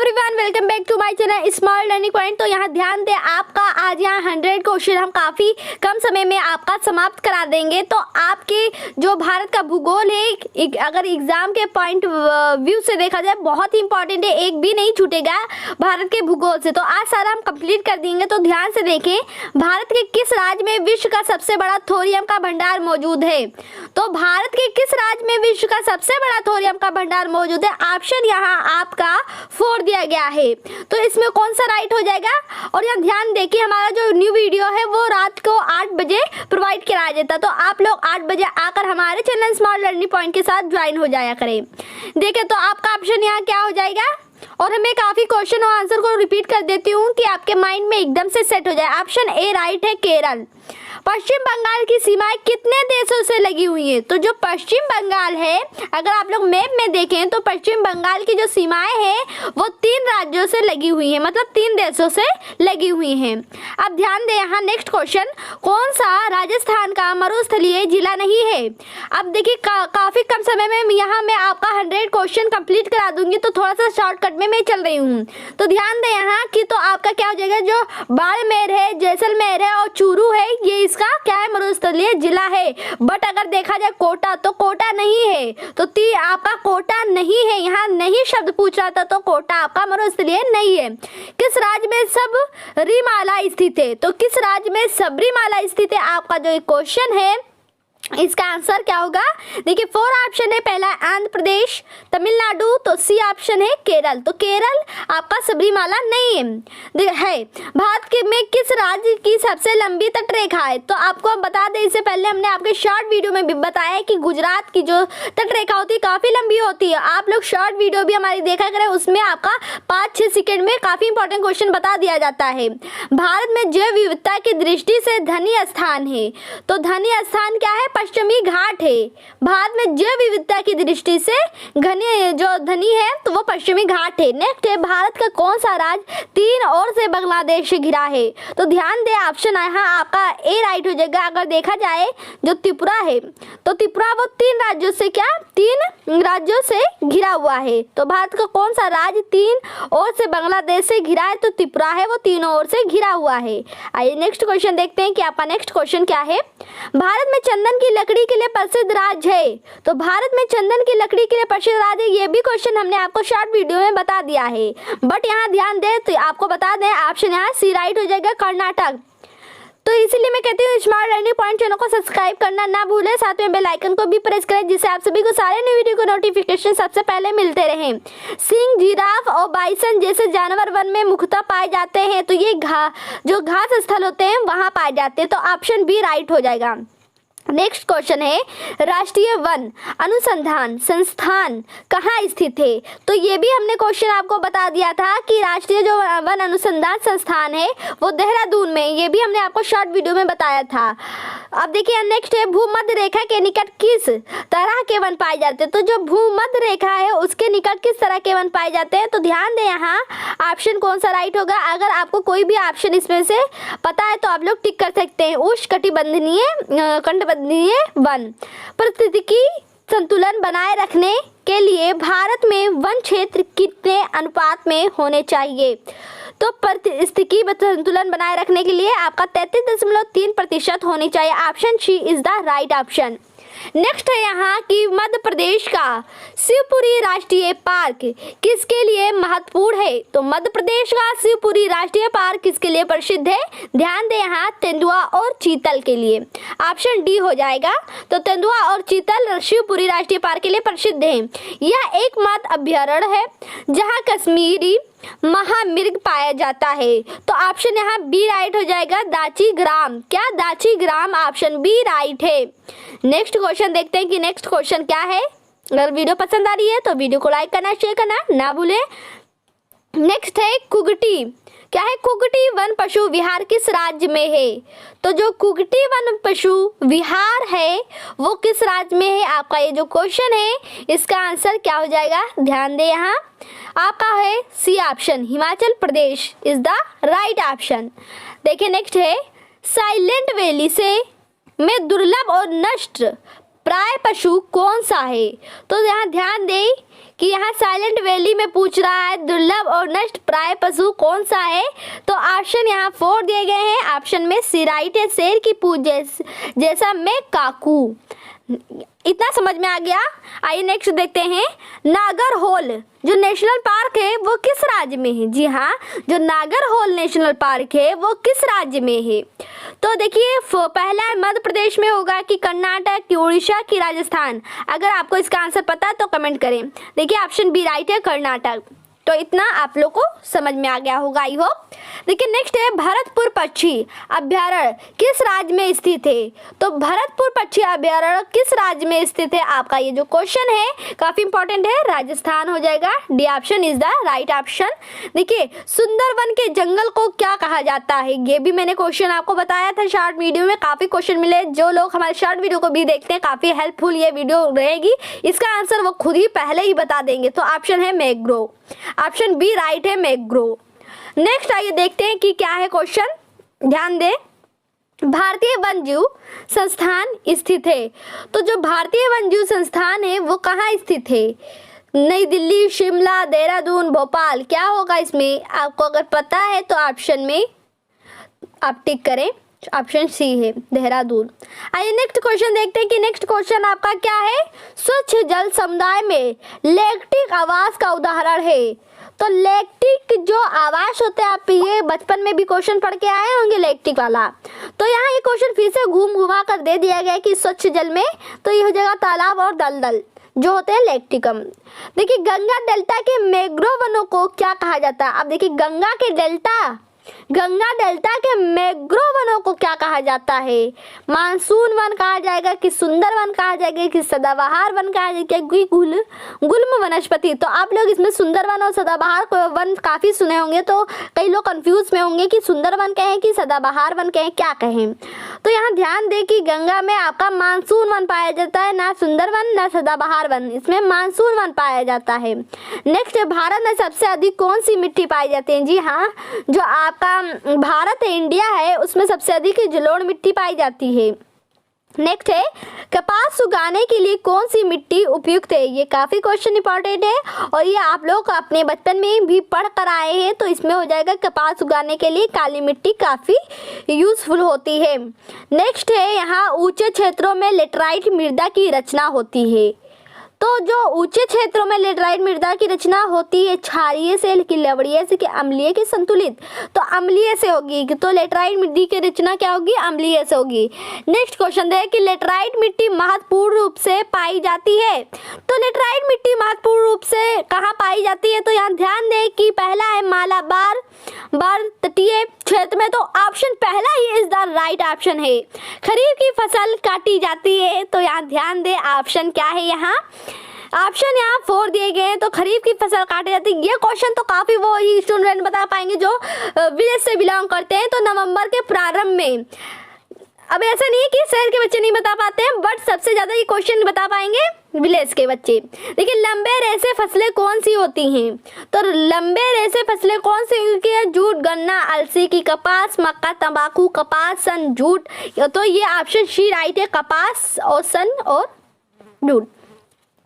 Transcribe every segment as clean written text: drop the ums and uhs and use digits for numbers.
Everyone, welcome back to my channel small learning point. तो यहाँ ध्यान दें, आपका आज यहाँ 100 क्वेश्चन हम काफ़ी कम समय में आपका समाप्त करा देंगे। तो आपके जो भारत का भूगोल है, अगर एग्जाम के पॉइंट व्यू से देखा जाए, बहुत ही इंपॉर्टेंट है, एक भी नहीं छूटेगा भारत के भूगोल से। तो आज सारा हम कंप्लीट कर देंगे। तो ध्यान से देखें, भारत के किस राज्य में विश्व का सबसे बड़ा थोरियम का भंडार मौजूद है? तो भारत के किस राज्य में विश्व का सबसे बड़ा थोरियम का भंडार मौजूद है? ऑप्शन यहाँ आपका 4 दिया गया है। तो इसमें कौन सा राइट हो जाएगा? और यहाँ ध्यान देखिए, हमारा जो न्यू वीडियो है वो रात को 8 बजे प्रोवाइड कराया जाता है। तो आप लोग 8 बजे आकर हमारे चैनल स्मॉल लर्निंग पॉइंट के साथ ज्वाइन हो जाया करें। देखिए, तो आपका ऑप्शन यहाँ क्या हो जाएगा? और हमें काफी क्वेश्चन और आंसर को रिपीट कर देती हूँ कि आपके माइंड में एकदम से सेट हो जाए। ऑप्शन ए राइट है, केरल। पश्चिम बंगाल की सीमाएं कितने देशों से लगी हुई हैं? तो जो पश्चिम बंगाल है, अगर आप लोग मैप में देखें तो पश्चिम बंगाल की जो सीमाएं हैं वो 3 राज्यों से लगी हुई हैं, मतलब 3 देशों से लगी हुई हैं। अब ध्यान दें, यहाँ नेक्स्ट क्वेश्चन, कौन सा राजस्थान का मरुस्थलीय जिला नहीं है? अब देखिए, काफी कम समय में यहाँ मैं आपका 100 क्वेश्चन कंप्लीट करा दूंगी, तो थोड़ा सा शॉर्टकट में मैं चल रही हूँ। तो ध्यान दें यहाँ की, तो आपका क्या हो जाएगा, जो बाड़मेर है, जैसलमेर है और चूरू है, ये इसका क्या है, मरुस्थलीय जिला है। बट अगर देखा जाए कोटा, तो कोटा नहीं है। तो आपका कोटा नहीं है, यहाँ नहीं शब्द पूछ रहा था, तो कोटा आपका मरुस्थलीय नहीं है। किस राज्य में सबरीमाला स्थित है? तो किस राज्य में सबरीमाला स्थित है? आपका जो क्वेश्चन है इसका आंसर क्या होगा? देखिए, 4 ऑप्शन है। पहला आंध्र प्रदेश, तमिलनाडु, तो सी ऑप्शन है केरल। तो केरल आपका सबरीमाला नहीं है। भारत के में किस राज्य की सबसे लंबी तटरेखा है? तो आपको हम बता दें, इससे पहले हमने आपके शॉर्ट वीडियो में भी बताया है कि गुजरात की जो तटरेखा होती है काफी लंबी होती है। आप लोग शॉर्ट वीडियो भी हमारी देखा करें, उसमें आपका 5-6 सेकेंड में काफी इंपॉर्टेंट क्वेश्चन बता दिया जाता है। भारत में जैव विविधता की दृष्टि से धनी स्थान है। तो धनी स्थान क्या है? पश्चिमी घाट है। भारत में जैव विविधता की दृष्टि से घनी जो धनी है, तो वो पश्चिमी घाट है। नेक्स्ट है, भारत का कौन सा राज्य 3 ओर से बांग्लादेश से घिरा है? तो ध्यान दें, ऑप्शन यहाँ आपका ए राइट हो जाएगा। अगर देखा जाए, जो त्रिपुरा है, तो त्रिपुरा वो 3 राज्यों से क्या, 3 राज्यों से घिरा हुआ है। तो भारत का कौन सा राज्य 3 ओर से बांग्लादेश से घिरा है? तो त्रिपुरा है, वो 3 ओर से घिरा हुआ है। आइए नेक्स्ट क्वेश्चन देखते हैं कि आपका नेक्स्ट क्वेश्चन क्या है। भारत में चंदन की लकड़ी के लिए प्रसिद्ध राज्य है। तो भारत में चंदन की लकड़ी के लिए प्रसिद्ध राज्य, ये भी क्वेश्चन हमने आपको शॉर्ट वीडियो में बता दिया है। बट यहाँ ध्यान दें, तो आपको बता दें, ऑप्शन यहाँ सी राइट हो जाएगा, कर्नाटक। तो इसीलिए मैं कहती हूँ स्मार्ट लर्निंग पॉइंट चैनल को सब्सक्राइब करना ना भूलें, साथ में बेल आइकन को भी प्रेस करें, जिससे आप सभी को सारे न्यू वीडियो को नोटिफिकेशन सबसे पहले मिलते रहें। सिंह, जिराफ और बाइसन जैसे जानवर वन में मुख्यतः पाए जाते हैं। तो ये जो घास स्थल होते हैं वहाँ पाए जाते हैं। तो ऑप्शन बी राइट हो जाएगा। नेक्स्ट क्वेश्चन है, राष्ट्रीय वन अनुसंधान संस्थान कहाँ स्थित है? तो ये भी हमने क्वेश्चन आपको बता दिया था कि राष्ट्रीय जो वन अनुसंधान संस्थान है वो देहरादून में, ये भी हमने आपको शॉर्ट वीडियो में बताया था। अब देखिए, नेक्स्ट है, भूमध्य रेखा के निकट किस तरह के वन पाए जाते हैं? तो जो भूमध्य रेखा है उसके निकट किस तरह के वन पाए जाते हैं? तो ध्यान दें, यहाँ ऑप्शन कौन सा राइट होगा? अगर आपको कोई भी ऑप्शन इसमें से पता है तो आप लोग टिक कर सकते हैं। उष्णकटिबंधीय वन। पारिस्थितिकी संतुलन बनाए रखने के लिए भारत में वन क्षेत्र कितने अनुपात में होने चाहिए? तो पारिस्थितिकी संतुलन बनाए रखने के लिए आपका 33.3% होनी चाहिए। Option C is the right option. Next है यहाँ कि मध्य प्रदेश का शिवपुरी राष्ट्रीय पार्क किसके लिए महत्वपूर्ण है? तो मध्य प्रदेश का शिवपुरी राष्ट्रीय पार्क किसके लिए प्रसिद्ध है? ध्यान दें, यहाँ तेंदुआ और चीतल के लिए। ऑप्शन डी हो जाएगा। तो तेंदुआ और चीतल शिवपुरी राष्ट्रीय पार्क के लिए प्रसिद्ध है। यह एकमात्र अभ्यारण्य है जहाँ कश्मीरी महामृग पाया जाता है। तो ऑप्शन यहाँ बी राइट हो जाएगा, दाची ग्राम। क्या दाची ग्राम? ऑप्शन बी राइट है। नेक्स्ट क्वेश्चन देखते हैं कि नेक्स्ट क्वेश्चन क्या है। अगर वीडियो पसंद आ रही है तो वीडियो को लाइक करना, शेयर करना ना भूलें। नेक्स्ट है कुगटी। क्या है? कुगटी वन पशु विहार किस राज्य में है? तो जो कुगटी वन पशु विहार है वो किस राज्य में है? आपका ये जो क्वेश्चन है इसका आंसर क्या हो जाएगा? ध्यान दें, यहाँ आपका है C option, Himachal Pradesh is the right option. देखिए, नेक्स्ट है, साइलेंट वैली से में दुर्लभ और नष्ट प्राय पशु कौन सा है? तो यहाँ ध्यान दें कि यहाँ साइलेंट वैली में पूछ रहा है दुर्लभ और नष्ट प्राय पशु कौन सा है। तो ऑप्शन यहाँ 4 दिए गए हैं। ऑप्शन में सी राइट है, शेर की पूंछ जैसा में काकू। इतना समझ में आ गया। आइए नेक्स्ट देखते हैं। नागरहोल जो नेशनल पार्क है वो किस राज्य में है? जी हाँ, जो नागरहोल नेशनल पार्क है वो किस राज्य में है? तो देखिए पहला मध्य प्रदेश में होगा कि कर्नाटक की, उड़ीसा की, राजस्थान। अगर आपको इसका आंसर पता है तो कमेंट करें। देखिए ऑप्शन बी राइट है, कर्नाटक। तो इतना आप लोग को समझ में आ गया होगा आई होप। देखिए नेक्स्ट है भरतपुर पक्षी अभ्यारण्य किस राज्य में स्थित है? तो भरतपुर पक्षी अभ्यारण्य किस राज्य में स्थित है? आपका ये जो क्वेश्चन है काफी इंपॉर्टेंट है, राजस्थान हो जाएगा। D option is the right option. देखिए सुंदरवन के जंगल को क्या कहा जाता है? ये भी मैंने क्वेश्चन आपको बताया था शॉर्ट वीडियो में, काफी क्वेश्चन मिले। जो लोग हमारे शॉर्ट वीडियो को भी देखते हैं काफी हेल्पफुल ये वीडियो रहेगी। इसका आंसर वो खुद ही पहले ही बता देंगे। तो ऑप्शन है मैंग्रोव, ऑप्शन बी राइट है मैंग्रोव। नेक्स्ट आइए देखते हैं कि क्या है क्वेश्चन, ध्यान दें। भारतीय वन्यजीव संस्थान स्थित है। तो जो भारतीय वन्यजीव संस्थान है वो कहाँ स्थित है? नई दिल्ली, शिमला, देहरादून, भोपाल। क्या होगा इसमें? आपको अगर पता है तो ऑप्शन में आप टिक करें। ऑप्शन सी है देहरादून। आइए नेक्स्ट क्वेश्चन देखते हैं कि नेक्स्ट क्वेश्चन आपका क्या है। स्वच्छ जल समुदाय में लैक्टिक आवास का उदाहरण है। तो लैक्टिक जो आवास होते हैं, आप ये बचपन में भी क्वेश्चन पढ़ के आए होंगे लैक्टिक वाला। तो यहाँ ये क्वेश्चन फिर से घुमा कर दे दिया गया कि स्वच्छ जल में, तो ये हो जाएगा तालाब और दलदल जो होते हैं लैक्टिकम। देखिए गंगा डेल्टा के मैंग्रोव वनों को क्या कहा जाता है? अब देखिए गंगा डेल्टा के मैंग्रोव वनों को क्या कहा जाता है? मानसून वन कहा जाएगा कि सुंदर वन कहा जाएगा कि सदाबहार वन कहा जाएगा कि गुल्म वनस्पति? तो आप लोग इसमें सुंदर वन और सदाबहार वन काफी सुने होंगे, तो कई लोग कंफ्यूज में होंगे कि सुंदर वन कहें कि सदाबहार वन कहें, क्या कहें। तो यहाँ ध्यान दें कि गंगा में आपका मानसून वन पाया जाता है, ना सुंदर वन ना सदाबहार वन, इसमें मानसून वन पाया जाता है। नेक्स्ट, भारत में सबसे अधिक कौन सी मिट्टी पाई जाती है? जी हाँ, जो आपका भारत है, इंडिया है, उसमें सबसे अधिक जलोढ़ मिट्टी पाई जाती है। नेक्स्ट है कपास उगाने के लिए कौन सी मिट्टी उपयुक्त है? ये काफी क्वेश्चन इंपॉर्टेंट है और ये आप लोग अपने बचपन में भी पढ़ कर आए हैं। तो इसमें हो जाएगा कपास उगाने के लिए काली मिट्टी काफी यूजफुल होती है। नेक्स्ट है यहाँ ऊंचे क्षेत्रों में लेटराइट मृदा की रचना होती है। तो जो ऊंचे क्षेत्रों में लेटराइट मृदा की रचना होती है क्षारीय से, लवणीय से कि अम्लीय के संतुलित? तो अम्लीय से होगी। तो लेटराइट मिट्टी की रचना क्या होगी? अम्लीय से होगी। नेक्स्ट क्वेश्चन है कि लेटराइट मिट्टी महत्वपूर्ण रूप से पाई जाती है। तो लेटराइट मिट्टी महत्वपूर्ण रूप से कहाँ पाई जाती है? तो यहाँ ध्यान दें कि पहला है मालाबार तटीय क्षेत्र में। तो ऑप्शन पहला he is the right option है। खरीफ की फसल काटी जाती है। तो यहाँ ध्यान दें ऑप्शन क्या है, यहाँ ऑप्शन यहाँ 4 दिए गए हैं। तो खरीफ की फसल काटी जाती है। ये क्वेश्चन तो काफी वो ही स्टूडेंट बता पाएंगे जो विलेज से बिलोंग करते हैं। तो नवंबर के प्रारंभ में, अब ऐसा नहीं है कि शहर के बच्चे नहीं बता पाते हैं, बट सबसे ज्यादा ये क्वेश्चन बता पाएंगे विलेज के बच्चे। देखिए लंबे रेशे फसलें कौन सी होती हैं? तो लंबे रेशे फसलें कौन सी होती हैं? जूट, गन्ना, अलसी की, कपास, मक्का, तंबाकू, कपास, सन, जूट। तो ये ऑप्शन सी राइट है, कपास और सन और जूट।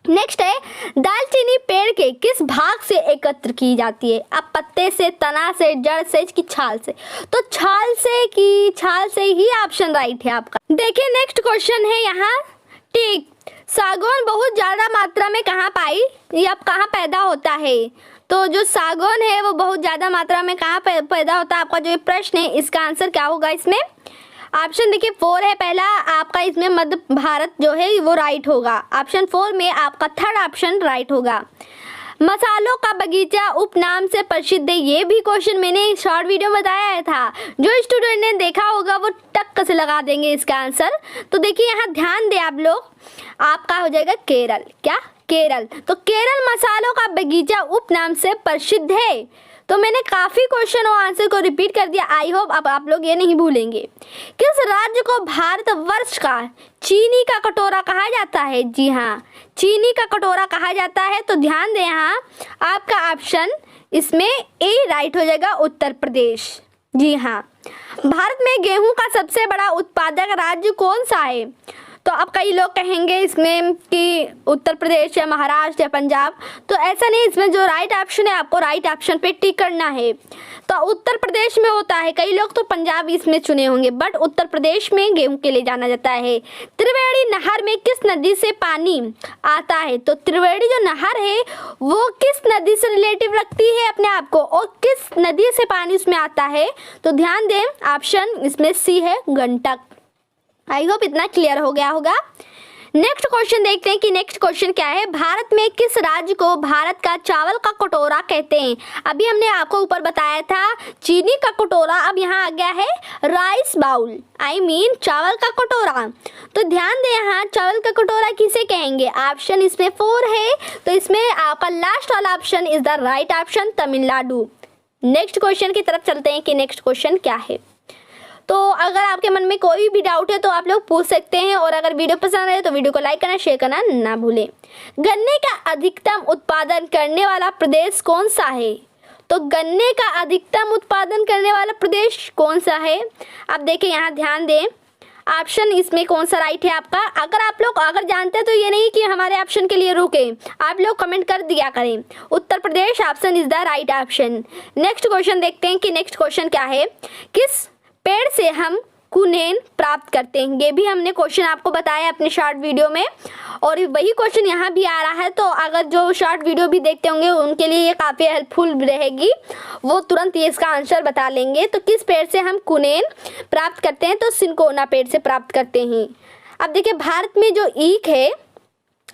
नेक्स्ट है दालचीनी पेड़ के किस भाग से एकत्र की जाती है? अब पत्ते से, तना से, जड़ से कि छाल से? तो छाल से ही ऑप्शन राइट है आपका। देखिए नेक्स्ट क्वेश्चन है यहाँ ठीक, सागौन बहुत ज्यादा मात्रा में कहाँ कहाँ पैदा होता है? तो जो सागौन है वो बहुत ज्यादा मात्रा में कहाँ पैदा होता है? आपका जो प्रश्न है इसका आंसर क्या होगा इसमें? ऑप्शन देखिए 4 है पहला आपका, इसमें मध्य भारत जो है वो राइट होगा। ऑप्शन 4 में आपका थर्ड ऑप्शन राइट होगा। मसालों का बगीचा उपनाम से प्रसिद्ध है। ये भी क्वेश्चन मैंने शॉर्ट वीडियो में बताया था, जो स्टूडेंट ने देखा होगा वो टक से लगा देंगे इसका आंसर। तो देखिए यहाँ ध्यान दें आप लोग, आपका हो जाएगा केरल। क्या? केरल। तो केरल मसालों का बगीचा उपनाम से प्रसिद्ध है। तो मैंने काफी क्वेश्चन और आंसर को रिपीट कर दिया, आई होप अब आप लोग ये नहीं भूलेंगे। किस राज्य को भारतवर्ष का चीनी का कटोरा कहा जाता है? जी हाँ, चीनी का कटोरा कहा जाता है। तो ध्यान दें यहाँ आपका ऑप्शन इसमें ए राइट हो जाएगा, उत्तर प्रदेश। जी हाँ। भारत में गेहूं का सबसे बड़ा उत्पादक राज्य कौन सा है? तो अब कई लोग कहेंगे इसमें कि उत्तर प्रदेश या महाराष्ट्र या पंजाब, तो ऐसा नहीं, इसमें जो राइट ऑप्शन है आपको राइट ऑप्शन पे टिक करना है। तो उत्तर प्रदेश में होता है, कई लोग तो पंजाब इसमें चुने होंगे, बट उत्तर प्रदेश में गेहूं के लिए जाना जाता है। त्रिवेणी नहर में किस नदी से पानी आता है? तो त्रिवेणी जो नहर है वो किस नदी से रिलेटिव रखती है अपने आप को, और किस नदी से पानी उसमें आता है? तो ध्यान दें, ऑप्शन इसमें सी है, गंडक। आई होप इतना क्लियर हो गया होगा। नेक्स्ट क्वेश्चन देखते हैं कि नेक्स्ट क्वेश्चन क्या है। भारत में किस राज्य को भारत का चावल का कटोरा कहते हैं? अभी हमने आपको ऊपर बताया था चीनी का कटोरा, अब यहाँ आ गया है राइस बाउल, आई मीन चावल का कटोरा। तो ध्यान दें, यहाँ चावल का कटोरा किसे कहेंगे? ऑप्शन इसमें 4 है, तो इसमें आपका लास्ट वाला option is the right option, Tamil Nadu. Next question की तरफ चलते हैं कि नेक्स्ट क्वेश्चन क्या है। तो अगर आपके मन में कोई भी डाउट है तो आप लोग पूछ सकते हैं, और अगर वीडियो पसंद आए तो वीडियो को लाइक करना, शेयर करना ना भूलें। गन्ने का अधिकतम उत्पादन करने वाला प्रदेश कौन सा है? तो गन्ने का अधिकतम उत्पादन करने वाला प्रदेश कौन सा है? अब देखिए यहाँ ध्यान दें, ऑप्शन इसमें कौन सा राइट है आपका। अगर आप लोग अगर जानते हैं तो ये नहीं कि हमारे ऑप्शन के लिए रुके, आप लोग कमेंट कर दिया करें। Uttar Pradesh option is the right option. Next question देखते हैं कि नेक्स्ट क्वेश्चन क्या है। किस पेड़ से हम कुनेन प्राप्त करते हैं? ये भी हमने क्वेश्चन आपको बताया अपने शॉर्ट वीडियो में, और वही क्वेश्चन यहाँ भी आ रहा है। तो अगर जो शॉर्ट वीडियो भी देखते होंगे उनके लिए ये काफ़ी हेल्पफुल रहेगी, वो तुरंत ये इसका आंसर बता लेंगे। तो किस पेड़ से हम कुनेन प्राप्त करते हैं? तो सिनकोना पेड़ से प्राप्त करते हैं। अब देखिए, भारत में जो ईख है,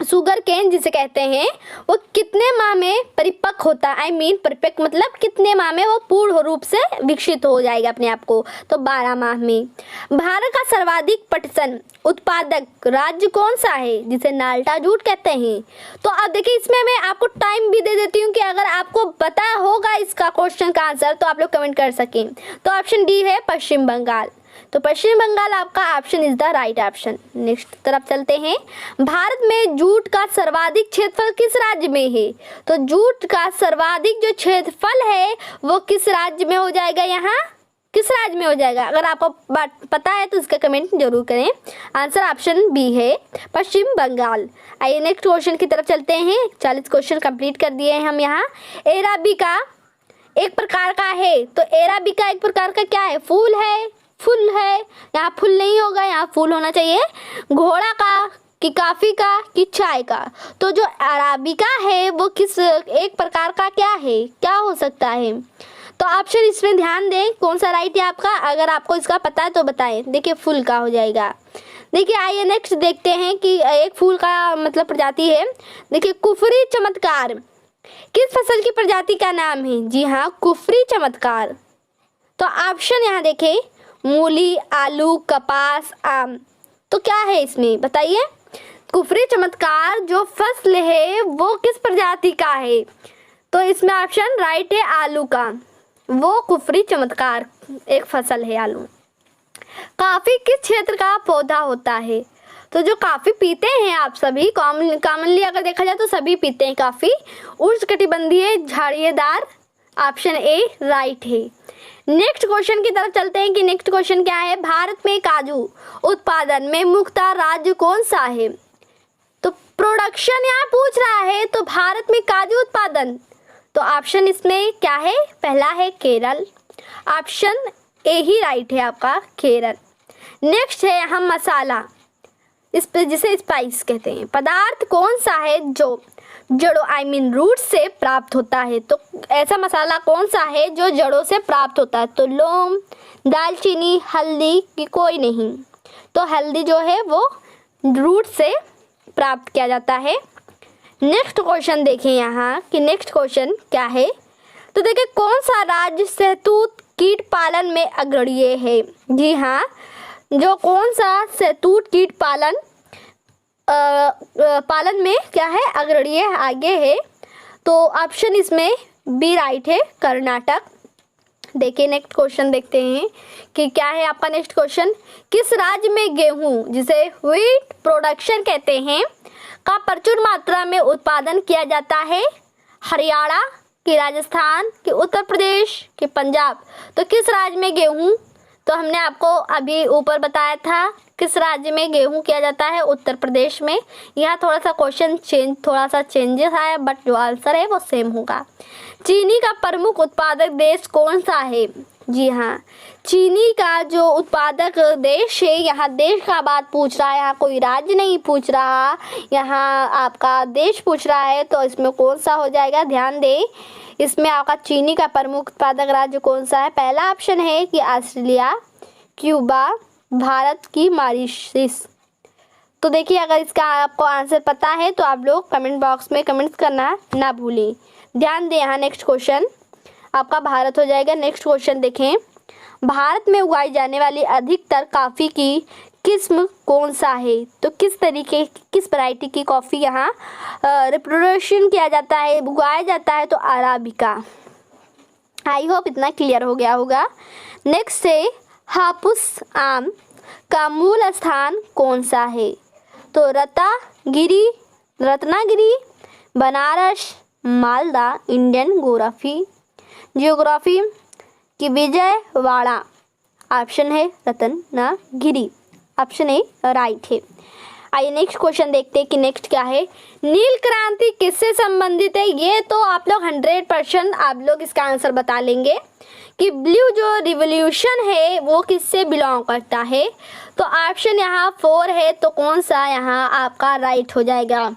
शुगर केन जिसे कहते हैं, वो कितने माह में परिपक्व होता है? आई मीन परिपक्व मतलब कितने माह में वो पूर्ण रूप से विकसित हो जाएगा अपने आप को? तो 12 माह में। भारत का सर्वाधिक पटसन उत्पादक राज्य कौन सा है, जिसे नाल्टा जूट कहते हैं? तो अब देखिए, इसमें मैं आपको टाइम भी दे देती हूँ कि अगर आपको पता होगा इसका क्वेश्चन का आंसर तो आप लोग कमेंट कर सकें। तो ऑप्शन डी है पश्चिम बंगाल। तो पश्चिम बंगाल आपका option is the right option. Next तरफ चलते हैं। भारत में जूट का सर्वाधिक क्षेत्रफल किस राज्य में है? तो जूट का सर्वाधिक जो क्षेत्रफल है वो किस राज्य में हो जाएगा? यहाँ किस राज्य में हो जाएगा? अगर आपको पता है तो इसका कमेंट जरूर करें। आंसर ऑप्शन बी है, पश्चिम बंगाल। आइए नेक्स्ट क्वेश्चन की तरफ चलते हैं। 40 क्वेश्चन कंप्लीट कर दिए हैं हम यहाँ। एराबिका एक प्रकार का है, तो एराबिका एक प्रकार का क्या है? फूल है, फूल है, यहाँ फूल नहीं होगा, यहाँ फूल होना चाहिए। घोड़ा का कि कॉफी का कि चाय का? तो जो अराबिका है वो किस एक प्रकार का क्या है, क्या हो सकता है? तो ऑप्शन इसमें ध्यान दें, कौन सा राइट है आपका। अगर आपको इसका पता है तो बताएं। देखिए, फूल का हो जाएगा। देखिए, आइए नेक्स्ट देखते हैं कि एक फूल का मतलब प्रजाति है। देखिए, कुफरी चमत्कार किस फसल की प्रजाति का नाम है? जी हाँ, कुफरी चमत्कार। तो ऑप्शन यहाँ देखें, मूली, आलू, कपास, आम। तो क्या है इसमें बताइए? कुफरी चमत्कार जो फसल है वो किस प्रजाति का है? तो इसमें ऑप्शन राइट है आलू का, वो कुफरी चमत्कार एक फसल है आलू। कॉफी किस क्षेत्र का पौधा होता है? तो जो कॉफी पीते हैं आप सभी, कॉमनली अगर देखा जाए तो सभी पीते हैं कॉफी, उष्णकटिबंधीय झाड़िएदार। ऑप्शन ए राइट है। नेक्स्ट क्वेश्चन की तरफ चलते हैं कि नेक्स्ट क्वेश्चन क्या है। भारत में काजू उत्पादन में मुख्य राज्य कौन सा है? तो प्रोडक्शन यहाँ पूछ रहा है, तो भारत में काजू उत्पादन, तो ऑप्शन इसमें क्या है? पहला है Kerala. Option A he right है आपका, केरल। नेक्स्ट है हम मसाला, इस पे जिसे स्पाइस कहते हैं, पदार्थ कौन सा है जो जड़ों आई मीन रूट से प्राप्त होता है? तो ऐसा मसाला कौन सा है जो जड़ों से प्राप्त होता है? तो लौंग, दालचीनी, हल्दी की कोई नहीं। तो हल्दी जो है वो रूट से प्राप्त किया जाता है। नेक्स्ट क्वेश्चन देखें यहाँ कि नेक्स्ट क्वेश्चन क्या है। तो देखिए, कौन सा राज्य शहतूत कीट पालन में अग्रणीय है? जी हाँ, जो कौन सा शहतूत कीट पालन में क्या है? अग्रणीय आगे है। तो ऑप्शन इसमें बी राइट है, कर्नाटक। देखिए नेक्स्ट क्वेश्चन देखते हैं कि क्या है आपका नेक्स्ट क्वेश्चन। किस राज्य में गेहूं जिसे व्हीट प्रोडक्शन कहते हैं का प्रचुर मात्रा में उत्पादन किया जाता है? हरियाणा कि राजस्थान कि उत्तर प्रदेश कि पंजाब? तो किस राज्य में गेहूं तो हमने आपको अभी ऊपर बताया था किस राज्य में गेहूं किया जाता है, उत्तर प्रदेश में। यहाँ थोड़ा सा क्वेश्चन थोड़ा सा चेंजेस आया, बट जो आंसर है वो सेम होगा। चीनी का प्रमुख उत्पादक देश कौन सा है? जी हाँ, चीनी का जो उत्पादक देश है, यहाँ देश का बात पूछ रहा है, यहाँ कोई राज्य नहीं पूछ रहा, यहाँ आपका देश पूछ रहा है। तो इसमें कौन सा हो जाएगा, ध्यान दें। इसमें आपका चीनी का प्रमुख उत्पादक राज्य कौन सा है? पहला ऑप्शन है कि ऑस्ट्रेलिया, क्यूबा, भारत की मॉरिशस। तो देखिए, अगर इसका आपको आंसर पता है तो आप लोग कमेंट बॉक्स में कमेंट्स करना ना भूलें। ध्यान दें, यहाँ नेक्स्ट क्वेश्चन आपका भारत हो जाएगा। नेक्स्ट क्वेश्चन देखें, भारत में उगाई जाने वाली अधिकतर कॉफ़ी की किस्म कौन सा है? तो किस वैरायटी की कॉफ़ी यहाँ रिप्रोडक्शन किया जाता है, उगाया जाता है? तो अराबिका। आई होप इतना क्लियर हो गया होगा। नेक्स्ट है, हापुस आम का मूल स्थान कौन सा है? तो रत्नागिरी, बनारस, मालदा, इंडियन ज्योग्राफी की विजयवाड़ा। ऑप्शन है रत्नागिरी, ऑप्शन ए राइट है। आइए नेक्स्ट क्वेश्चन देखते हैं कि नेक्स्ट क्या है। नील क्रांति किससे संबंधित है? ये तो आप लोग 100% आप लोग इसका आंसर बता लेंगे कि ब्लू जो रिवॉल्यूशन है वो किससे बिलोंग करता है। तो ऑप्शन यहाँ 4 है, तो कौन सा यहाँ आपका राइट हो जाएगा?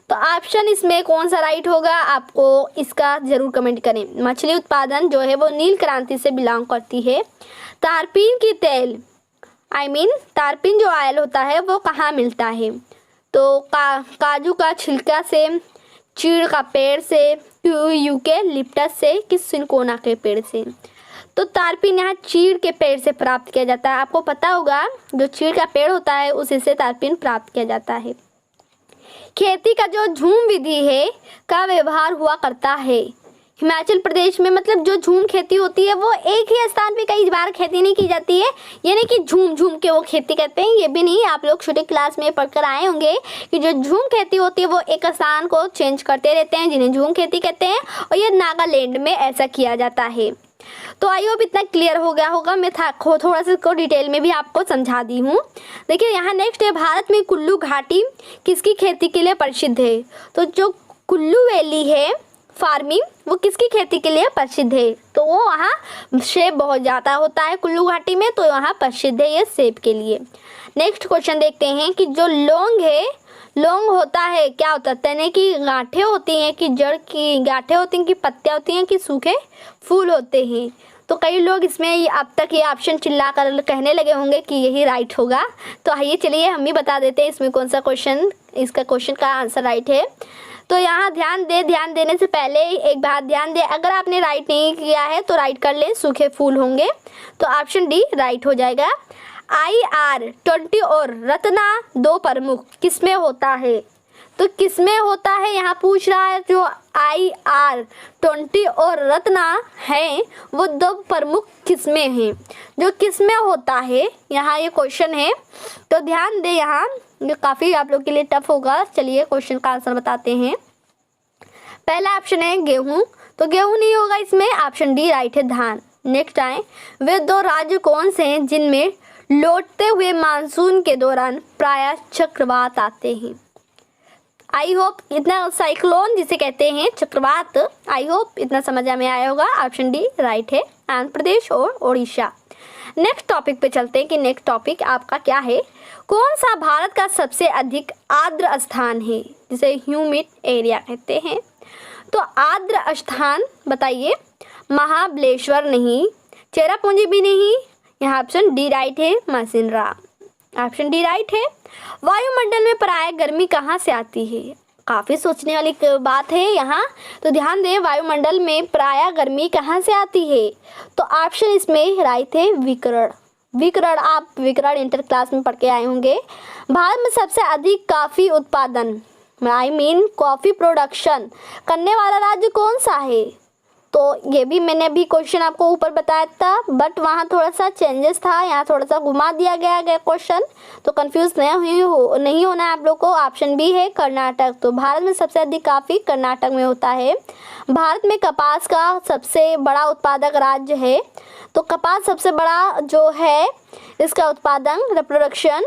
तो ऑप्शन इसमें कौन सा राइट होगा, आपको इसका जरूर कमेंट करें। मछली उत्पादन जो है वो नील क्रांति से बिलोंग करती है। तारपीन की तेल तारपीन जो ऑयल होता है वो कहाँ मिलता है? तो काजू का छिलका से, चीड़ का पेड़ से, यूकेलिप्टस से, कि सिनकोना के पेड़ से? तो तारपीन यहाँ चीड़ के पेड़ से प्राप्त किया जाता है। आपको पता होगा जो चीड़ का पेड़ होता है उसी से तारपीन प्राप्त किया जाता है। खेती का जो झूम विधि है का व्यवहार हुआ करता है हिमाचल प्रदेश में। मतलब जो झूम खेती होती है वो एक ही स्थान पे कई बार खेती नहीं की जाती है, यानी कि झूम के वो खेती करते हैं। ये भी नहीं, आप लोग छोटे क्लास में पढ़कर आए होंगे कि जो झूम खेती होती है वो एक स्थान को चेंज करते रहते हैं, जिन्हें झूम खेती कहते हैं। और ये नागालैंड में ऐसा किया जाता है। तो आई होप इतना क्लियर हो गया होगा। मैं थोड़ा सा इसको डिटेल में भी आपको समझा दी हूँ। देखिए यहाँ नेक्स्ट है, भारत में कुल्लू घाटी किसकी खेती के लिए प्रसिद्ध है? तो जो कुल्लू वैली है फार्मिंग, वो किसकी खेती के लिए प्रसिद्ध है? तो वो वहाँ सेब बहुत ज़्यादा होता है कुल्लू घाटी में, तो वहाँ प्रसिद्ध है ये सेब के लिए। नेक्स्ट क्वेश्चन देखते हैं कि जो लौंग है, लौंग होता है क्या होता है? तने की गांठें होती हैं कि जड़ की गांठें होती हैं कि पत्तियाँ होती हैं कि सूखे फूल होते हैं? तो कई लोग इसमें अब तक ये ऑप्शन चिल्ला कर कहने लगे होंगे कि यही राइट होगा। तो आइए चलिए हम ही बता देते हैं इसमें कौन सा क्वेश्चन, इसका क्वेश्चन का आंसर राइट है। तो यहाँ ध्यान देने से पहले एक बात ध्यान दे, अगर आपने राइट नहीं किया है तो राइट कर ले, सूखे फूल होंगे। तो ऑप्शन डी राइट हो जाएगा। IR20 और रत्ना दो प्रमुख किसमें होता है? तो किसमें होता है यहाँ पूछ रहा है। जो IR20 और रत्ना है वो दो प्रमुख किस्में हैं, जो किसमें होता है, यहाँ ये क्वेश्चन है। तो ध्यान दे, यहाँ जो काफ़ी आप लोग के लिए टफ होगा। चलिए क्वेश्चन का आंसर बताते हैं। पहला ऑप्शन है गेहूं, तो गेहूं नहीं होगा इसमें, ऑप्शन डी राइट है, धान। नेक्स्ट आए, वे दो राज्य कौन से हैं जिनमें लौटते हुए मानसून के दौरान प्रायः चक्रवात आते हैं? आई होप इतना, साइक्लोन जिसे कहते हैं चक्रवात, आई होप इतना समझ में आया होगा। ऑप्शन डी राइट है, आंध्र प्रदेश और ओडिशा। नेक्स्ट टॉपिक पे चलते हैं कि नेक्स्ट टॉपिक आपका क्या है। कौन सा भारत का सबसे अधिक आर्द्र स्थान है, जिसे ह्यूमिड एरिया कहते हैं? तो आर्द्र स्थान बताइए। महाबलेश्वर नहीं, चेरापूंजी भी नहीं, यहाँ ऑप्शन डी राइट है, मासिनरा। ऑप्शन डी राइट है। वायुमंडल में प्रायः गर्मी कहाँ से आती है? काफ़ी सोचने वाली बात है यहाँ। तो ध्यान दें, वायुमंडल में प्रायः गर्मी कहाँ से आती है? तो ऑप्शन इसमें राइट है, विकर्ण। आप विकर्ण इंटर क्लास में पढ़ के आए होंगे। भारत में सबसे अधिक कॉफ़ी उत्पादन कॉफ़ी प्रोडक्शन करने वाला राज्य कौन सा है? तो ये भी मैंने अभी क्वेश्चन आपको ऊपर बताया था, बट वहाँ थोड़ा सा चेंजेस था, यहाँ थोड़ा सा घुमा दिया गया क्वेश्चन, तो कंफ्यूज नहीं होना है आप लोग को। ऑप्शन बी है कर्नाटक। तो भारत में सबसे अधिक कॉफ़ी कर्नाटक में होता है। भारत में कपास का सबसे बड़ा उत्पादक राज्य है। तो कपास सबसे बड़ा जो है इसका उत्पादन, रिप्रोडक्शन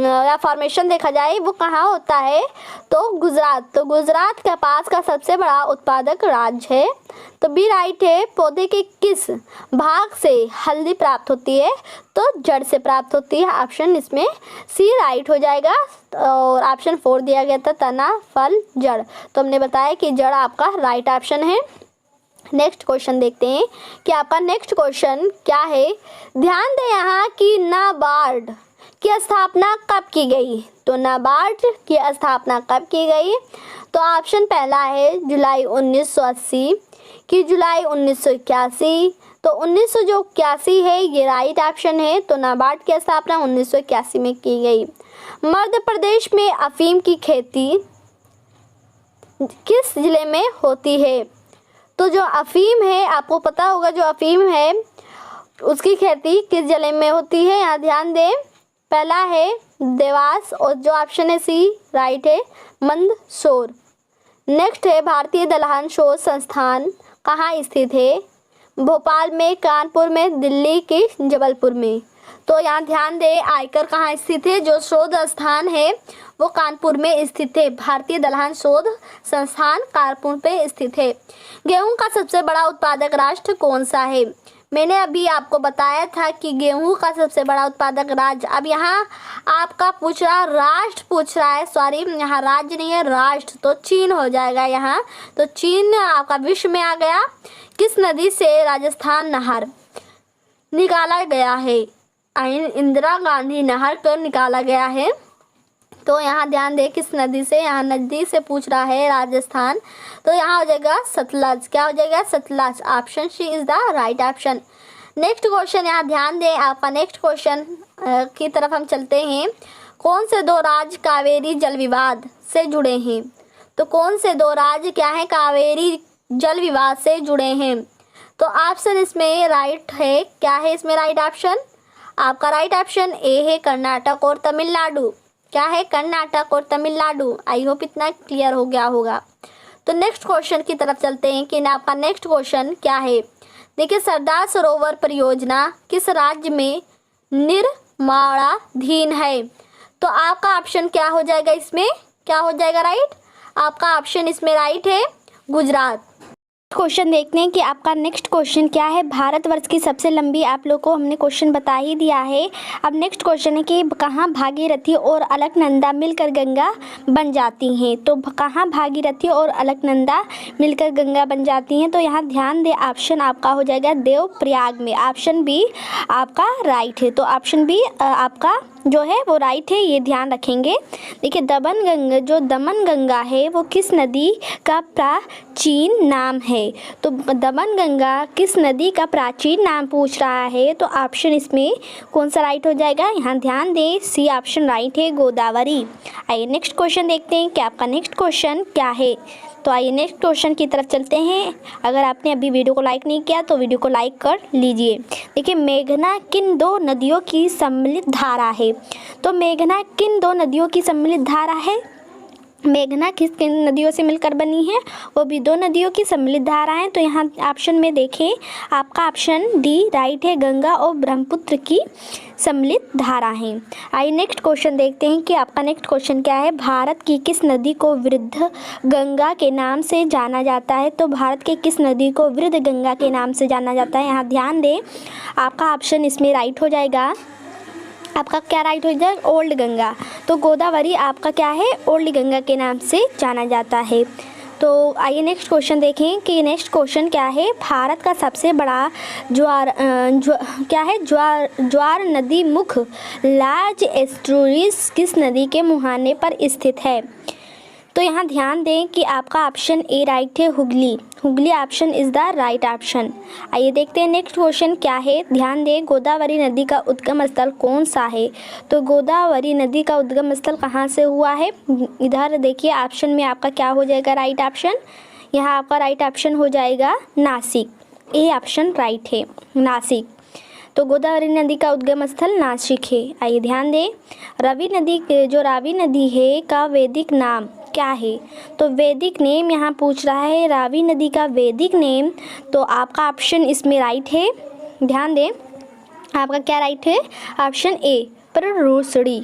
या फॉर्मेशन देखा जाए वो कहाँ होता है, तो गुजरात। तो गुजरात कपास का सबसे बड़ा उत्पादक राज्य है। तो बी राइट है। पौधे के किस भाग से हल्दी प्राप्त होती है, तो जड़ से प्राप्त होती है। ऑप्शन इसमें सी राइट हो जाएगा। और ऑप्शन 4 दिया गया था, तना, फल, जड़। तो हमने बताया कि जड़ आपका राइट ऑप्शन है। नेक्स्ट क्वेश्चन देखते हैं कि आपका नेक्स्ट क्वेश्चन क्या है। ध्यान दें यहाँ कि नाबार्ड की स्थापना कब की गई। तो नाबार्ड की स्थापना कब की गई, तो ऑप्शन पहला है जुलाई 1980 कि जुलाई 1981। तो 1981 है ये राइट ऑप्शन है। तो नाबार्ड की स्थापना 1981 में की गई। मध्य प्रदेश में अफीम की खेती किस जिले में होती है। तो जो अफीम है, आपको पता होगा जो अफीम है उसकी खेती किस जिले में होती है। यहाँ ध्यान दें, पहला है देवास और जो ऑप्शन है सी राइट है, मंदसौर। नेक्स्ट है भारतीय दलहन शोध संस्थान कहाँ स्थित है। भोपाल में, कानपुर में, दिल्ली के जबलपुर में। तो यहाँ ध्यान दें आयकर कहाँ स्थित है, जो शोध स्थान है वो कानपुर में स्थित है। भारतीय दलहन शोध संस्थान कानपुर पे स्थित है। गेहूं का सबसे बड़ा उत्पादक राष्ट्र कौन सा है। मैंने अभी आपको बताया था कि गेहूं का सबसे बड़ा उत्पादक राज्य। अब यहाँ आपका पूछ रहा राष्ट्र पूछ रहा है, सॉरी यहाँ राज्य नहीं है राष्ट्र, तो चीन हो जाएगा यहाँ। तो चीन आपका विश्व में आ गया। किस नदी से राजस्थान नहर निकाला गया है। इंदिरा गांधी नहर कर निकाला गया है। तो यहाँ ध्यान दें किस नदी से, यहाँ नदी से पूछ रहा है राजस्थान। तो यहाँ हो जाएगा सतलज। क्या हो जाएगा, Sutlej. Option C is the right option. Next question यहाँ ध्यान दें, आपका नेक्स्ट क्वेश्चन की तरफ हम चलते हैं। कौन से दो राज्य कावेरी जल विवाद से जुड़े हैं। तो कौन से दो राज्य क्या है कावेरी जल विवाद से जुड़े हैं। तो ऑप्शन इसमें राइट है, क्या है इसमें राइट ऑप्शन। आपका राइट ऑप्शन ए है कर्नाटक और तमिलनाडु। क्या है, कर्नाटक और तमिलनाडु। आई होप इतना क्लियर हो गया होगा। तो नेक्स्ट क्वेश्चन की तरफ चलते हैं कि आपका नेक्स्ट क्वेश्चन क्या है। देखिए, सरदार सरोवर परियोजना किस राज्य में निर्माणाधीन है। तो आपका ऑप्शन क्या हो जाएगा, इसमें क्या हो जाएगा राइट। आपका ऑप्शन इसमें राइट है, गुजरात। क्वेश्चन देखते हैं कि आपका नेक्स्ट क्वेश्चन क्या है। भारतवर्ष की सबसे लंबी, आप लोग को हमने क्वेश्चन बता ही दिया है। अब नेक्स्ट क्वेश्चन है कि कहाँ भागीरथी और अलकनंदा मिलकर गंगा बन जाती हैं। तो कहाँ भागीरथी और अलकनंदा मिलकर गंगा बन जाती हैं। तो यहाँ ध्यान दें ऑप्शन आपका हो जाएगा देवप्रयाग में। ऑप्शन बी आपका राइट है। तो ऑप्शन बी आपका जो है वो राइट है, ये ध्यान रखेंगे। देखिए, दमन गंगा है वो किस नदी का प्राचीन नाम है। तो दमन गंगा किस नदी का प्राचीन नाम पूछ रहा है। तो ऑप्शन इसमें कौन सा राइट हो जाएगा, यहाँ ध्यान दें सी ऑप्शन राइट है, गोदावरी। आइए नेक्स्ट क्वेश्चन देखते हैं कि आपका नेक्स्ट क्वेश्चन क्या है। तो आइए नेक्स्ट क्वेश्चन की तरफ चलते हैं। अगर आपने अभी वीडियो को लाइक नहीं किया तो वीडियो को लाइक कर लीजिए। देखिए, मेघना किन दो नदियों की सम्मिलित धारा है। तो मेघना किन दो नदियों की सम्मिलित धारा है। मेघना किन नदियों से मिलकर बनी है, वो भी दो नदियों की सम्मिलित धारा है। तो यहाँ ऑप्शन में देखें, आपका ऑप्शन डी राइट है, गंगा और ब्रह्मपुत्र की सम्मिलित धारा है। आइए नेक्स्ट क्वेश्चन देखते हैं कि आपका नेक्स्ट क्वेश्चन क्या है। भारत की किस नदी को वृद्ध गंगा के नाम से जाना जाता है। तो भारत के किस नदी को वृद्ध गंगा के नाम से जाना जाता है। यहाँ ध्यान दें, आपका ऑप्शन इसमें राइट हो जाएगा। आपका क्या राइट हो जाएगा, ओल्ड गंगा। तो गोदावरी आपका क्या है, ओल्ड गंगा के नाम से जाना जाता है। तो आइए नेक्स्ट क्वेश्चन देखें कि नेक्स्ट क्वेश्चन क्या है। भारत का सबसे बड़ा ज्वार नदी मुख लार्ज एस्टुअरीज किस नदी के मुहाने पर स्थित है। तो यहाँ ध्यान दें कि आपका ऑप्शन ए राइट है, Hooghly option is the right option. आइए देखते हैं नेक्स्ट क्वेश्चन क्या है। ध्यान दें, गोदावरी नदी का उद्गम स्थल कौन सा है। तो गोदावरी नदी का उद्गम स्थल कहाँ से हुआ है। इधर देखिए ऑप्शन में आपका क्या हो जाएगा राइट ऑप्शन, यहाँ आपका राइट ऑप्शन हो जाएगा नासिक। ए ऑप्शन राइट है, नासिक। तो गोदावरी नदी का उद्गम स्थल नासिक है। आइए ध्यान दें, रावी नदी है का वैदिक नाम क्या है? तो वैदिक नेम यहाँ पूछ रहा है, रावी नदी का वैदिक नेम। तो आपका ऑप्शन इसमें राइट है। ध्यान दें, आपका क्या राइट है? ऑप्शन ए प्ररूसड़ी।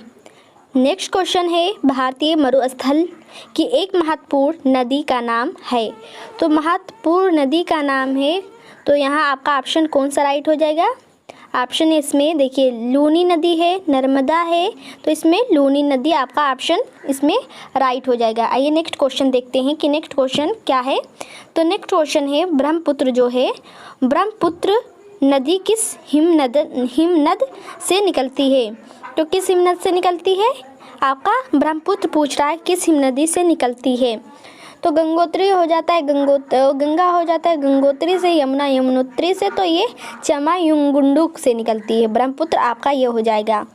नेक्स्ट क्वेश्चन है, भारतीय मरुस्थल की एक महत्वपूर्ण नदी का नाम है। तो महत्वपूर्ण नदी का नाम है, तो यहाँ आपका ऑप्शन कौन सा राइट हो जाएगा? ऑप्शन इसमें देखिए, लूनी नदी है, नर्मदा है, तो इसमें लूनी नदी आपका ऑप्शन इसमें राइट हो जाएगा। आइए नेक्स्ट क्वेश्चन देखते हैं कि नेक्स्ट क्वेश्चन क्या है। तो नेक्स्ट क्वेश्चन है, ब्रह्मपुत्र जो है, ब्रह्मपुत्र नदी किस हिमनद से निकलती है? तो किस हिमनद से निकलती है? आपका ब्रह्मपुत्र पूछ रहा है किस हिमनदी से निकलती है। तो गंगोत्री हो जाता है, गंगा हो जाता है गंगोत्री से, यमुना यमुनोत्री से, तो ये चमायुंगुंडुक से निकलती है। ब्रह्मपुत्र आपका ये हो जाएगा।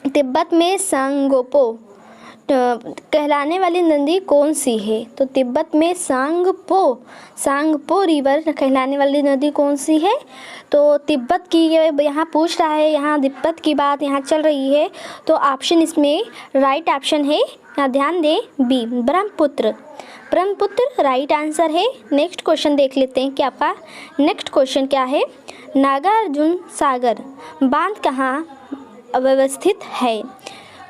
तिब्बत में सांगपो कहलाने वाली नदी कौन सी है? तो तिब्बत में सांगपो रिवर कहलाने वाली नदी कौन सी है? तो तिब्बत की यहाँ पूछ रहा है, यहाँ तिब्बत की बात यहाँ चल रही है, तो ऑप्शन इसमें राइट ऑप्शन है, यहाँ ध्यान दें, B Brahmaputra. Brahmaputra right answer है। नेक्स्ट क्वेश्चन देख लेते हैं कि आपका नेक्स्ट क्वेश्चन क्या है। नागार्जुन सागर बांध कहाँ अवस्थित है?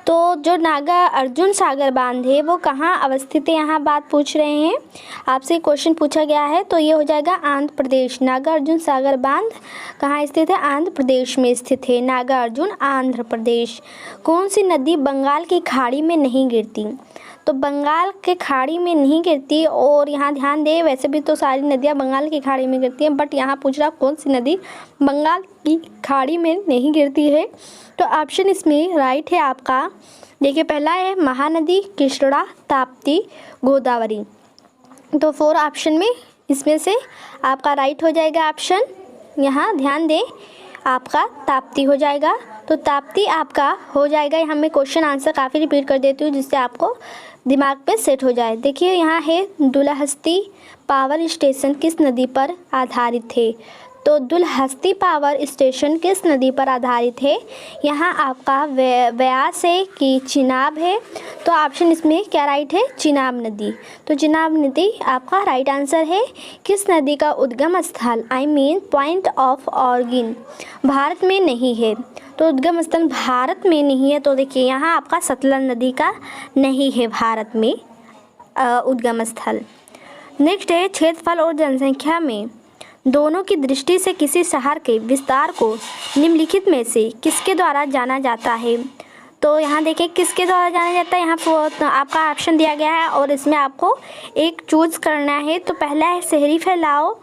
तो जो नागा अर्जुन सागर बांध है वो कहाँ अवस्थित है, यहाँ बात पूछ रहे हैं, आपसे क्वेश्चन पूछा गया है। तो ये हो जाएगा आंध्र प्रदेश। नागा अर्जुन सागर बांध कहाँ स्थित है? आंध्र प्रदेश में स्थित है। नागा अर्जुन आंध्र प्रदेश। कौन सी नदी बंगाल की खाड़ी में नहीं गिरती? तो बंगाल के खाड़ी में नहीं गिरती, और यहाँ ध्यान दें, वैसे भी तो सारी नदियाँ बंगाल की खाड़ी में गिरती हैं, बट यहाँ पूछ रहा कौन सी नदी बंगाल की खाड़ी में नहीं गिरती है। तो ऑप्शन इसमें राइट है आपका, देखिए पहला है महानदी, कृष्णा, ताप्ती, गोदावरी। तो 4 ऑप्शन में इसमें से आपका राइट हो जाएगा ऑप्शन, यहाँ ध्यान दें, आपका ताप्ती हो जाएगा। तो ताप्ती आपका हो जाएगा। यहाँ मैं क्वेश्चन आंसर काफ़ी रिपीट कर देती हूँ जिससे आपको दिमाग पे सेट हो जाए। देखिए यहाँ है, दुलहस्ती पावर स्टेशन किस नदी पर आधारित है? तो दुलहस्ती पावर स्टेशन किस नदी पर आधारित है? यहाँ आपका व्यास है कि चिनाब है? तो ऑप्शन इसमें क्या राइट है? चिनाब नदी। तो चिनाब नदी आपका राइट आंसर है। किस नदी का उद्गम स्थल पॉइंट ऑफ ऑरिजिन भारत में नहीं है? तो उद्गम स्थल भारत में नहीं है, तो देखिए यहाँ आपका सतलज नदी का नहीं है भारत में उद्गम स्थल। नेक्स्ट है, क्षेत्रफल और जनसंख्या में दोनों की दृष्टि से किसी शहर के विस्तार को निम्नलिखित में से किसके द्वारा जाना जाता है? तो यहाँ देखिए किसके द्वारा जाना जाता है, यहाँ आपका ऑप्शन दिया गया है और इसमें आपको एक चूज करना है। तो पहला है शहरी फैलाव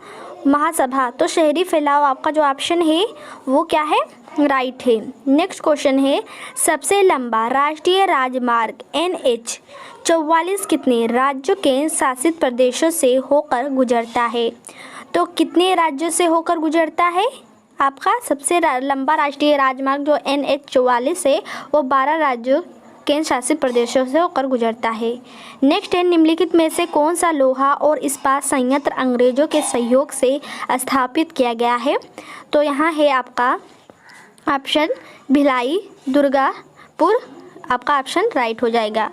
महासभा। तो शहरी फैलाव आपका जो ऑप्शन है वो क्या है? राइट है। नेक्स्ट क्वेश्चन है, सबसे लंबा राष्ट्रीय राजमार्ग NH 44 कितने राज्यों के शासित प्रदेशों से होकर गुजरता है? तो कितने राज्यों से होकर गुजरता है? आपका सबसे लंबा राष्ट्रीय राजमार्ग जो NH 44 है वो 12 राज्यों केंद्र शासित प्रदेशों से होकर गुजरता है। नेक्स्ट है, निम्नलिखित में से कौन सा लोहा और इस्पात संयंत्र अंग्रेजों के सहयोग से स्थापित किया गया है? तो यहाँ है आपका ऑप्शन भिलाई दुर्गापुर, आपका ऑप्शन राइट हो जाएगा।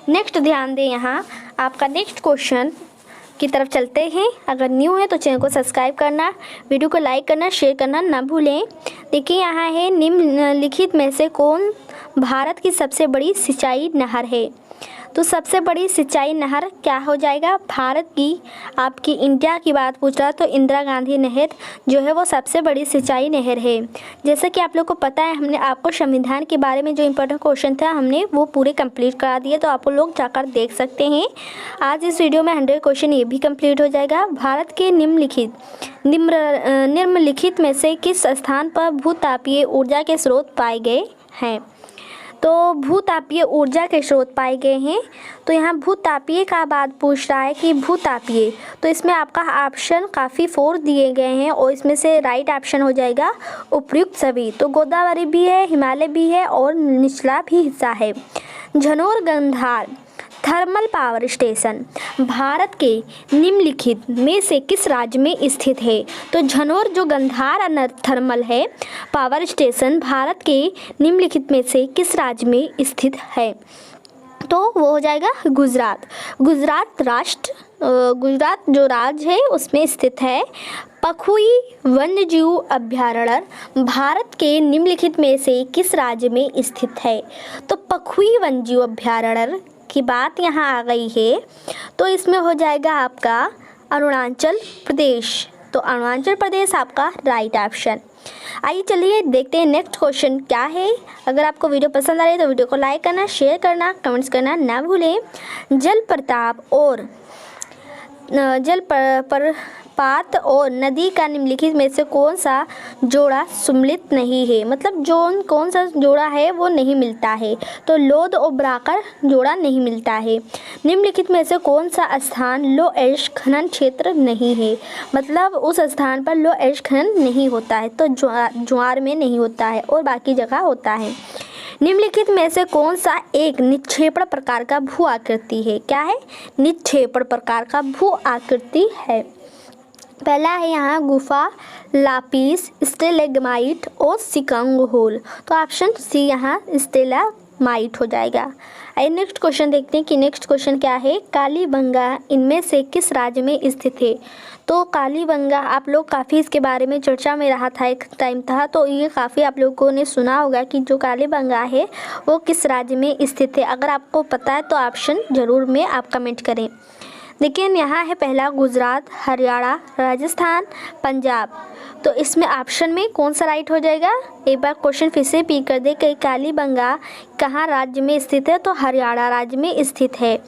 नेक्स्ट ध्यान दें, यहाँ आपका नेक्स्ट क्वेश्चन की तरफ चलते हैं। अगर न्यू है तो चैनल को सब्सक्राइब करना, वीडियो को लाइक करना, शेयर करना ना भूलें। देखिए यहाँ है, निम्नलिखित में से कौन भारत की सबसे बड़ी सिंचाई नहर है? तो सबसे बड़ी सिंचाई नहर क्या हो जाएगा? भारत की, आपकी इंडिया की बात पूछ रहा तो इंदिरा गांधी नहर जो है वो सबसे बड़ी सिंचाई नहर है। जैसा कि आप लोग को पता है, हमने आपको संविधान के बारे में जो इम्पोर्टेंट क्वेश्चन था हमने वो पूरे कंप्लीट करा दिए, तो आप लोग जाकर देख सकते हैं। आज इस वीडियो में 100 क्वेश्चन ये भी कंप्लीट हो जाएगा। भारत के निम्नलिखित में से किस स्थान पर भूतापीय ऊर्जा के स्रोत पाए गए हैं? तो भूतापीय ऊर्जा के स्रोत पाए गए हैं। तो यहाँ भूतापीय का बात पूछ रहा है कि भूतापीय, तो इसमें आपका ऑप्शन काफ़ी 4 दिए गए हैं और इसमें से राइट ऑप्शन हो जाएगा उपयुक्त सभी। तो गोदावरी भी है, हिमालय भी है और निचला भी हिस्सा है। Jhanor Gandhar thermal power station Bharat के निम्नलिखित में से किस राज्य में स्थित है? तो झनोर जो गंधार थर्मल है पावर स्टेशन भारत के निम्नलिखित में से किस राज्य में स्थित है? तो वो हो जाएगा गुजरात। गुजरात जो राज्य है उसमें स्थित है। पखुई वन्यजीव अभयारण्य भारत के निम्नलिखित में से किस राज्य में स्थित है? तो पखुई वन्यजीव अभयारण्य की बात यहाँ आ गई है, तो इसमें हो जाएगा आपका अरुणाचल प्रदेश। तो अरुणाचल प्रदेश आपका राइट ऑप्शन। आइए चलिए देखते हैं नेक्स्ट क्वेश्चन क्या है। अगर आपको वीडियो पसंद आ रही है तो वीडियो को लाइक करना, शेयर करना, कमेंट्स करना ना भूलें। जलप्रपात और नदी का निम्नलिखित में से कौन सा जोड़ा सम्मिलित नहीं है? मतलब कौन सा जोड़ा है वो नहीं मिलता है? तो लोध और ब्राकर जोड़ा नहीं मिलता है। निम्नलिखित में से कौन सा स्थान लो एश खनन क्षेत्र नहीं है? मतलब उस स्थान पर लो एश खनन नहीं होता है, तो ज्वार में नहीं होता है और बाकी जगह होता है। निम्नलिखित में से कौन सा एक निक्षेपण प्रकार का भू आकृति है? क्या है? निक्षेपण प्रकार का भू आकृति है। पहला है यहाँ गुफा, लापिस, स्टेलेग्माइट और सिकांग होल। तो ऑप्शन सी यहाँ स्टेलामाइट हो जाएगा। आइए नेक्स्ट क्वेश्चन देखते हैं कि नेक्स्ट क्वेश्चन क्या है। कालीबंगा इनमें से किस राज्य में स्थित है? तो कालीबंगा आप लोग काफ़ी इसके बारे में चर्चा में रहा था, एक टाइम था, तो ये काफ़ी आप लोगों ने सुना होगा कि जो कालीबंगा है वो किस राज्य में स्थित है। अगर आपको पता है तो ऑप्शन ज़रूर में आप कमेंट करें। देखिए यहाँ है पहला गुजरात, हरियाणा, राजस्थान, पंजाब। तो इसमें ऑप्शन में कौन सा राइट हो जाएगा? एक बार क्वेश्चन फिर से रिपीट कर दे कि कालीबंगा कहाँ राज्य में स्थित है? तो हरियाणा राज्य में स्थित है।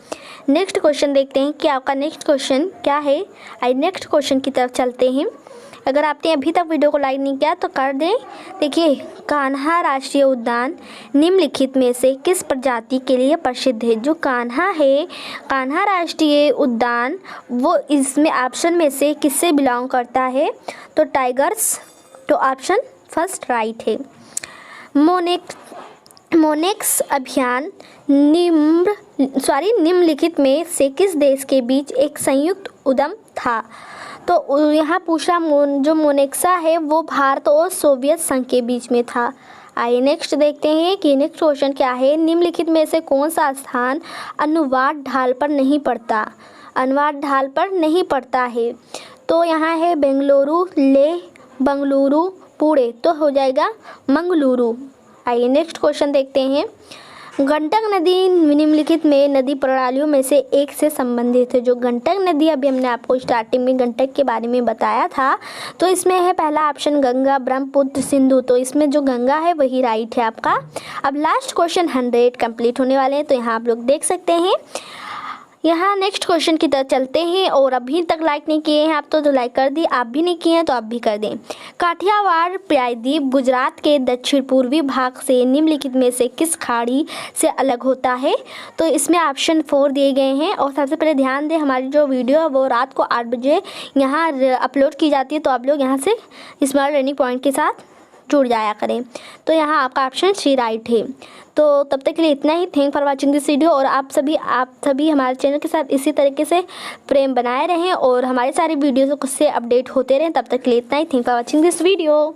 नेक्स्ट क्वेश्चन देखते हैं कि आपका नेक्स्ट क्वेश्चन क्या है। आइए नेक्स्ट क्वेश्चन की तरफ चलते हैं। अगर आपने अभी तक वीडियो को लाइक नहीं किया तो कर दें। देखिए कान्हा राष्ट्रीय उद्यान निम्नलिखित में से किस प्रजाति के लिए प्रसिद्ध है? जो कान्हा है, कान्हा राष्ट्रीय उद्यान, वो इसमें ऑप्शन में से किससे बिलोंग करता है? तो टाइगर्स। तो ऑप्शन फर्स्ट राइट है। मोनेक्स अभियान निम्नलिखित में से किस देश के बीच एक संयुक्त उद्यम था? तो यहाँ पूछा जो मोनेक्सा है वो भारत और सोवियत संघ के बीच में था। आइए नेक्स्ट देखते हैं कि नेक्स्ट क्वेश्चन क्या है। निम्नलिखित में से कौन सा स्थान अनुवाद ढाल पर नहीं पड़ता? अनुवाद ढाल पर नहीं पड़ता है। तो यहाँ है बेंगलुरु, लेह, बंगलुरु, पुणे। तो हो जाएगा मंगलुरु। आइए नेक्स्ट क्वेश्चन देखते हैं। गंडक नदी निम्नलिखित में नदी प्रणालियों में से एक से संबंधित है। जो गंडक नदी, अभी हमने आपको स्टार्टिंग में गंडक के बारे में बताया था, तो इसमें है पहला ऑप्शन गंगा, ब्रह्मपुत्र, सिंधु। तो इसमें जो गंगा है वही राइट है आपका। अब लास्ट क्वेश्चन 100 कंप्लीट होने वाले हैं, तो यहाँ आप लोग देख सकते हैं। यहाँ नेक्स्ट क्वेश्चन की तरफ चलते हैं। और अभी तक लाइक नहीं किए हैं आप तो लाइक कर दी, आप भी नहीं किए हैं तो आप भी कर दें। काठियावाड़ प्रायद्वीप गुजरात के दक्षिण पूर्वी भाग से निम्नलिखित में से किस खाड़ी से अलग होता है? तो इसमें ऑप्शन 4 दिए गए हैं। और सबसे पहले ध्यान दें, हमारी जो वीडियो है वो रात को 8 बजे यहाँ अपलोड की जाती है, तो आप लोग यहाँ से स्मार्ट लर्निंग पॉइंट के साथ जुड़ जाया करें। तो यहाँ आपका ऑप्शन सी राइट है। तो तब तक के लिए इतना ही। Thank for watching this video. और आप सभी हमारे चैनल के साथ इसी तरीके से प्रेम बनाए रहें और हमारे सारे वीडियोज़ से अपडेट होते रहें। तब तक के लिए इतना ही। Thank for watching this video.